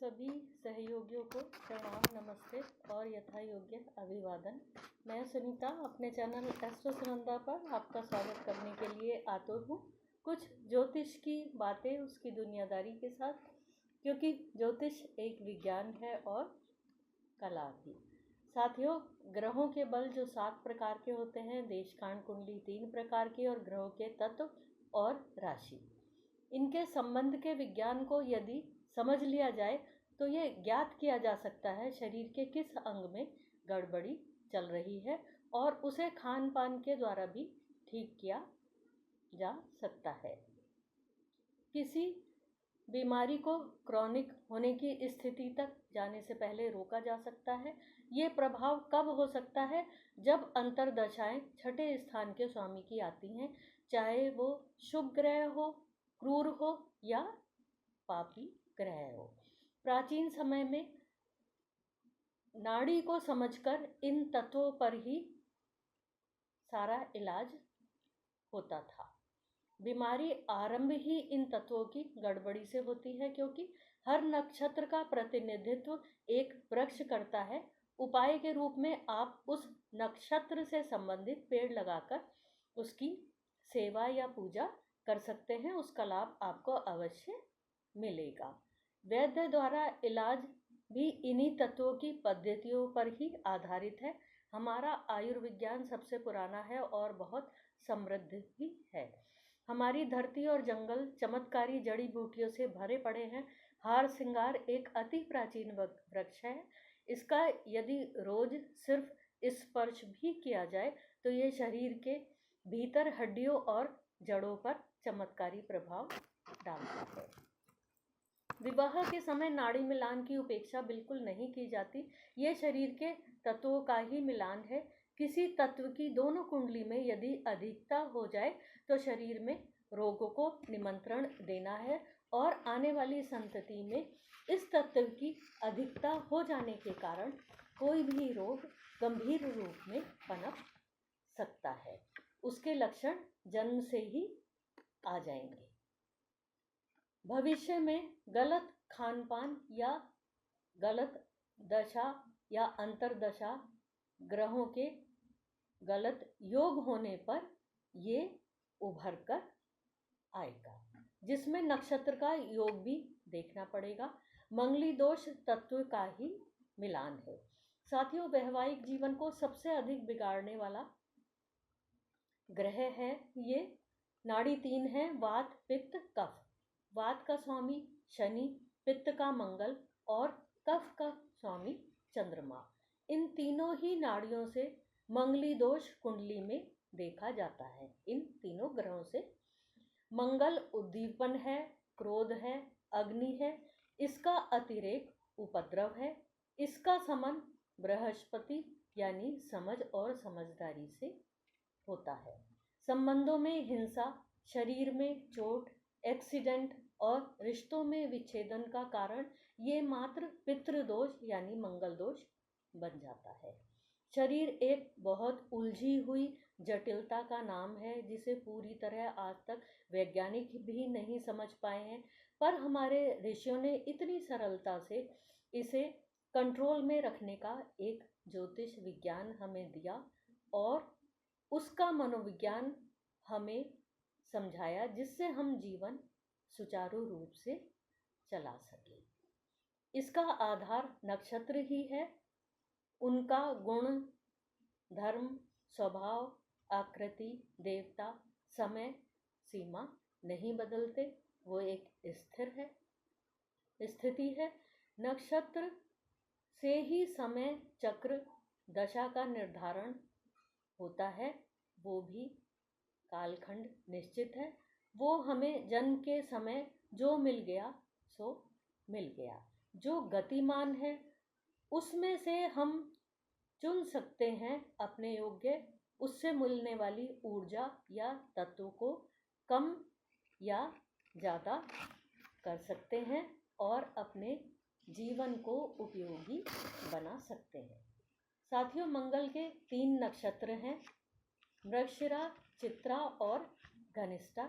सभी सहयोगियों को प्रणाम, नमस्ते और यथा योग्य अभिवादन। मैं सुनीता अपने चैनल एस्ट्रो सुनंदा पर आपका स्वागत करने के लिए आतुर हूँ। कुछ ज्योतिष की बातें उसकी दुनियादारी के साथ, क्योंकि ज्योतिष एक विज्ञान है और कला भी। साथियों, ग्रहों के बल जो 7 प्रकार के होते हैं, देशकांड कुंडली 3 प्रकार की और ग्रहों के तत्व और राशि, इनके संबंध के विज्ञान को यदि समझ लिया जाए तो ये ज्ञात किया जा सकता है शरीर के किस अंग में गड़बड़ी चल रही है और उसे खान पान के द्वारा भी ठीक किया जा सकता है। किसी बीमारी को क्रॉनिक होने की स्थिति तक जाने से पहले रोका जा सकता है। ये प्रभाव कब हो सकता है? जब अंतर्दशाएं छठे स्थान के स्वामी की आती हैं, चाहे वो शुभ ग्रह हो, क्रूर हो या पापी ग्रह हो। प्राचीन समय में नाड़ी को समझकर इन तत्वों पर ही सारा इलाज होता था। बीमारी आरंभ ही इन तत्वों की गड़बड़ी से होती है, क्योंकि हर नक्षत्र का प्रतिनिधित्व एक वृक्ष करता है। उपाय के रूप में आप उस नक्षत्र से संबंधित पेड़ लगाकर उसकी सेवा या पूजा कर सकते हैं। उसका लाभ आपको अवश्य मिलेगा। वैद्य द्वारा इलाज भी इन्हीं तत्वों की पद्धतियों पर ही आधारित है। हमारा आयुर्विज्ञान सबसे पुराना है और बहुत समृद्ध भी है। हमारी धरती और जंगल चमत्कारी जड़ी बूटियों से भरे पड़े हैं। हार श्रृंगार एक अति प्राचीन वृक्ष है। इसका यदि रोज सिर्फ स्पर्श भी किया जाए तो ये शरीर के भीतर हड्डियों और जड़ों पर चमत्कारी प्रभाव डालता है। विवाह के समय नाड़ी मिलान की उपेक्षा बिल्कुल नहीं की जाती। ये शरीर के तत्वों का ही मिलान है। किसी तत्व की दोनों कुंडली में यदि अधिकता हो जाए तो शरीर में रोगों को निमंत्रण देना है और आने वाली संतति में इस तत्व की अधिकता हो जाने के कारण कोई भी रोग गंभीर रूप में पनप सकता है। उसके लक्षण जन्म से ही आ जाएंगे। भविष्य में गलत खान पान या गलत दशा या अंतर्दशा, ग्रहों के गलत योग होने पर ये उभर कर आएगा, जिसमें नक्षत्र का योग भी देखना पड़ेगा। मंगली दोष तत्व का ही मिलान है। साथियों, वैवाहिक जीवन को सबसे अधिक बिगाड़ने वाला ग्रह है ये। नाड़ी 3 है, वात पित्त कफ। वात का स्वामी शनि, पित्त का मंगल और कफ का स्वामी चंद्रमा। इन तीनों ही नाड़ियों से मंगली दोष कुंडली में देखा जाता है। इन तीनों ग्रहों से मंगल उद्दीपन है, क्रोध है, अग्नि है। इसका अतिरेक उपद्रव है। इसका समन बृहस्पति यानी समझ और समझदारी से होता है। संबंधों में हिंसा, शरीर में चोट, एक्सीडेंट और रिश्तों में विच्छेदन का कारण ये मात्र पितृदोष यानी मंगल दोष बन जाता है। शरीर एक बहुत उलझी हुई जटिलता का नाम है, जिसे पूरी तरह आज तक वैज्ञानिक भी नहीं समझ पाए हैं, पर हमारे ऋषियों ने इतनी सरलता से इसे कंट्रोल में रखने का एक ज्योतिष विज्ञान हमें दिया और उसका मनोविज्ञान हमें समझाया, जिससे हम जीवन सुचारू रूप से चला सके। इसका आधार नक्षत्र ही है। उनका गुण, धर्म, स्वभाव, आकृति, देवता, समय, सीमा नहीं बदलते। वो एक स्थिर है, स्थिति है। नक्षत्र से ही समय चक्र दशा का निर्धारण होता है। वो भी कालखंड निश्चित है। वो हमें जन्म के समय जो मिल गया सो मिल गया। जो गतिमान है उसमें से हम चुन सकते हैं अपने योग्य, उससे मिलने वाली ऊर्जा या तत्व को कम या ज़्यादा कर सकते हैं और अपने जीवन को उपयोगी बना सकते हैं। साथियों, मंगल के 3 नक्षत्र हैं, मृगशिरा, चित्रा और धनिष्ठा।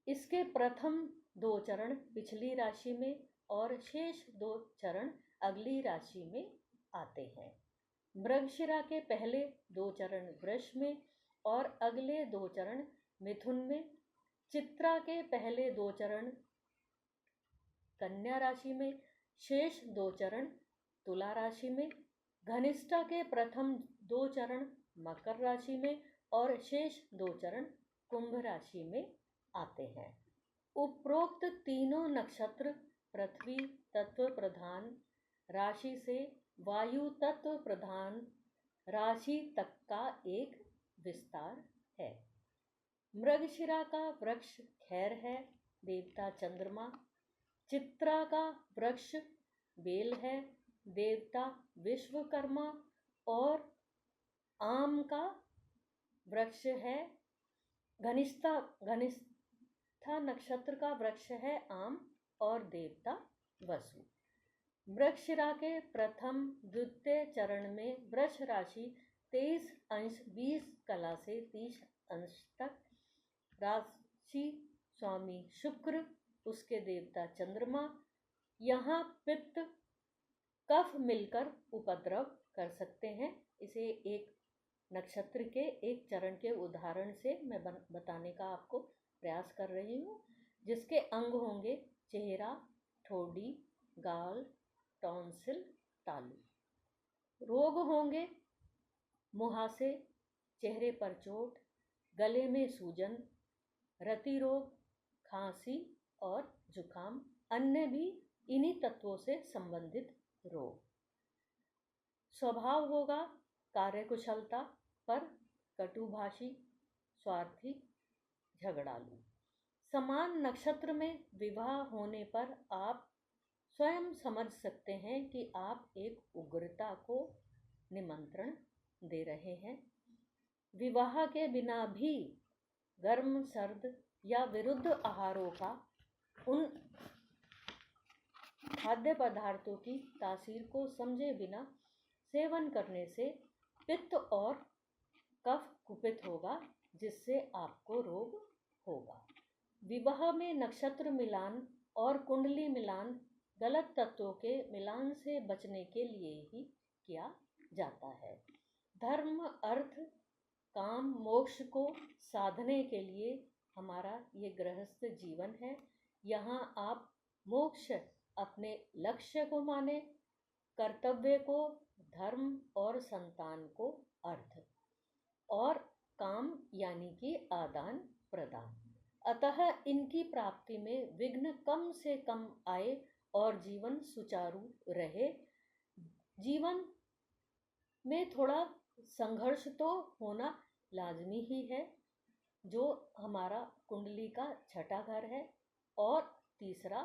इसके प्रथम 2 चरण पिछली राशि में और शेष 2 चरण अगली राशि में आते हैं। मृगशिरा के पहले 2 चरण वृष में और अगले 2 चरण मिथुन में, चित्रा के पहले 2 चरण कन्या राशि में, शेष 2 चरण तुला राशि में, घनिष्ठा के प्रथम 2 चरण मकर राशि में और शेष 2 चरण कुंभ राशि में आते हैं। उपरोक्त तीनों नक्षत्र पृथ्वी तत्व प्रधान राशि से वायु तत्व प्रधान राशि तक का एक विस्तार है। मृगशिरा का वृक्ष खैर है, देवता चंद्रमा। चित्रा का वृक्ष बेल है, देवता विश्वकर्मा। और आम का वृक्ष है, घनिष्ठा नक्षत्र का वृक्ष है आम और देवता वसु। मृगशिरा के प्रथम द्वितीय चरण में वृष राशि 23 अंश 20 कला से 30 अंश तक, राशि स्वामी शुक्र, उसके देवता चंद्रमा। यहाँ पित्त कफ मिलकर उपद्रव कर सकते हैं। इसे एक नक्षत्र के एक चरण के उदाहरण से मैं बताने का आपको प्रयास कर रही हूँ, जिसके अंग होंगे चेहरा, ठोड़ी, गाल, टॉन्सिल, तालू। रोग होंगे मुहासे, चेहरे पर चोट, गले में सूजन, रति रोग, खांसी और जुकाम। अन्य भी इन्हीं तत्वों से संबंधित रोग। स्वभाव होगा कार्यकुशलता पर कटुभाषी, स्वार्थी, झगड़ालू। समान नक्षत्र में विवाह होने पर आप स्वयं समझ सकते हैं कि आप एक उग्रता को निमंत्रण दे रहे हैं। विवाह के बिना भी गर्म सर्द या विरुद्ध आहारों का उन खाद्य पदार्थों की तासीर को समझे बिना सेवन करने से पित्त और कफ कुपित होगा, जिससे आपको रोग होगा। विवाह में नक्षत्र मिलान और कुंडली मिलान गलत तत्वों के मिलान से बचने के लिए ही किया जाता है। धर्म, अर्थ, काम, मोक्ष को साधने के लिए हमारा ये गृहस्थ जीवन है। यहाँ आप मोक्ष अपने लक्ष्य को माने, कर्तव्य को धर्म और संतान को अर्थ, और काम यानी कि आदान प्रदान। अतः इनकी प्राप्ति में विघ्न कम से कम आए और जीवन सुचारू रहे। जीवन में थोड़ा संघर्ष तो होना लाजमी ही है, जो हमारा कुंडली का छठा घर है, और तीसरा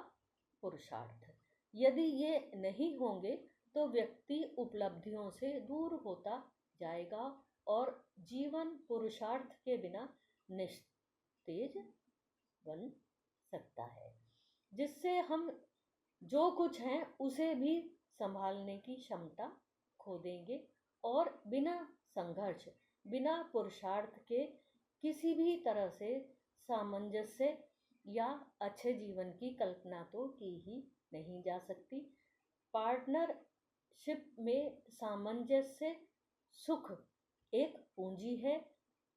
पुरुषार्थ। यदि ये नहीं होंगे तो व्यक्ति उपलब्धियों से दूर होता जाएगा और जीवन पुरुषार्थ के बिना निस्तेज बन सकता है, जिससे हम जो कुछ हैं उसे भी संभालने की क्षमता खो देंगे और बिना संघर्ष, बिना पुरुषार्थ के किसी भी तरह से सामंजस्य या अच्छे जीवन की कल्पना तो की ही नहीं जा सकती। पार्टनरशिप में सामंजस्य सुख एक पूंजी है,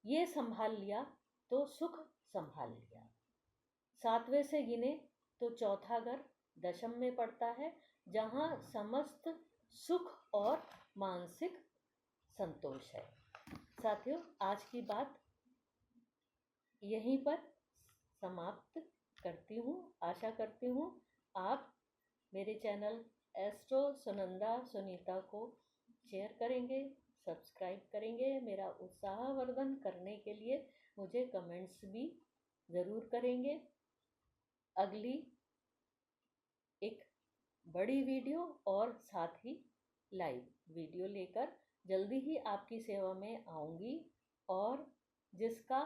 ये संभाल लिया तो सुख संभाल लिया। 7वें से गिने तो चौथा घर दशम में पड़ता है, जहाँ समस्त सुख और मानसिक संतोष है। साथियों, आज की बात यहीं पर समाप्त करती हूँ। आशा करती हूँ आप मेरे चैनल एस्ट्रो सुनंदा सुनीता को शेयर करेंगे, सब्सक्राइब करेंगे। मेरा उत्साहवर्धन करने के लिए मुझे कमेंट्स भी ज़रूर करेंगे। अगली एक बड़ी वीडियो और साथ ही लाइव वीडियो लेकर जल्दी ही आपकी सेवा में आऊँगी, और जिसका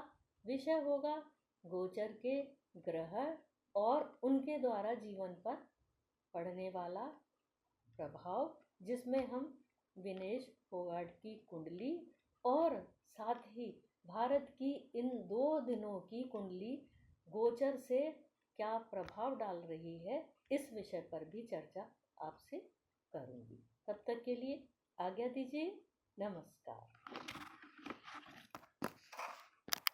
विषय होगा गोचर के ग्रह और उनके द्वारा जीवन पर पड़ने वाला प्रभाव, जिसमें हम विनेश फोगाट की कुंडली और साथ ही भारत की इन 2 दिनों की कुंडली गोचर से क्या प्रभाव डाल रही है इस विषय पर भी चर्चा आपसे करूँगी। तब तक के लिए आज्ञा दीजिए। नमस्कार।